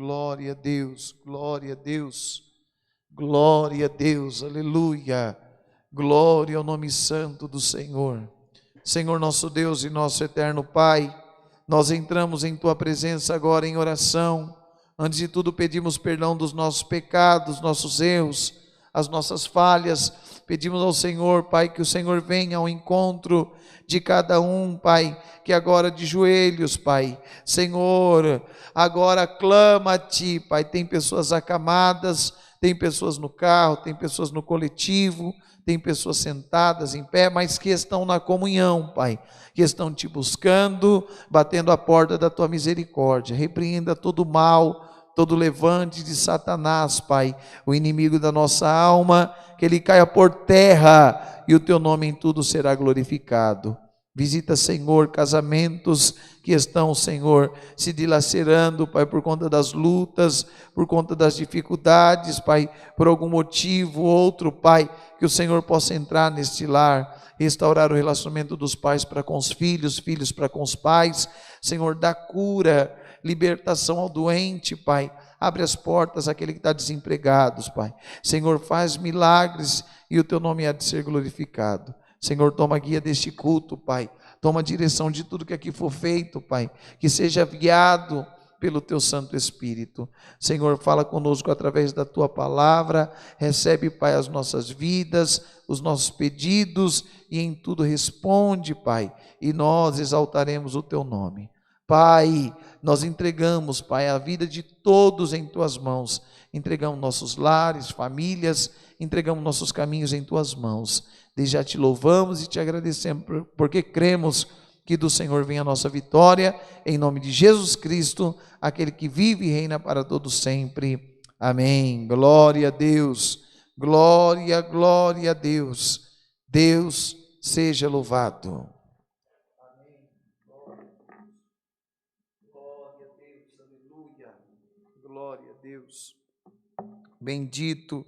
Glória a Deus, glória a Deus, glória a Deus, aleluia, glória ao nome santo do Senhor. Senhor nosso Deus e nosso eterno Pai, nós entramos em Tua presença agora em oração. Antes de tudo pedimos perdão dos nossos pecados, nossos erros, as nossas falhas. Pedimos ao Senhor, Pai, que o Senhor venha ao encontro de cada um, Pai, que agora de joelhos, Pai, Senhor, agora clama a Ti, Pai. Tem pessoas acamadas, tem pessoas no carro, tem pessoas no coletivo, tem pessoas sentadas em pé, mas que estão na comunhão, Pai, que estão Te buscando, batendo a porta da Tua misericórdia. Repreenda todo mal, todo levante de Satanás, Pai, o inimigo da nossa alma, que ele caia por terra e o Teu nome em tudo será glorificado. Visita, Senhor, casamentos que estão, Senhor, se dilacerando, Pai, por conta das lutas, por conta das dificuldades, Pai, por algum motivo ou outro, Pai, que o Senhor possa entrar neste lar, restaurar o relacionamento dos pais para com os filhos, filhos para com os pais. Senhor, dá cura, libertação ao doente, Pai. Abre as portas àquele que está desempregado, Pai. Senhor, faz milagres e o Teu nome há de ser glorificado. Senhor, toma a guia deste culto, Pai. Toma a direção de tudo que aqui for feito, Pai. Que seja guiado pelo Teu Santo Espírito. Senhor, fala conosco através da Tua palavra. Recebe, Pai, as nossas vidas, os nossos pedidos e em tudo responde, Pai. E nós exaltaremos o Teu nome. Pai, nós entregamos, Pai, a vida de todos em Tuas mãos. Entregamos nossos lares, famílias, entregamos nossos caminhos em Tuas mãos. Desde já Te louvamos e Te agradecemos, porque cremos que do Senhor vem a nossa vitória, em nome de Jesus Cristo, aquele que vive e reina para todos sempre. Amém. Glória a Deus, glória, glória a Deus. Deus seja louvado. Amém. Glória a Deus, aleluia. Glória a Deus. Bendito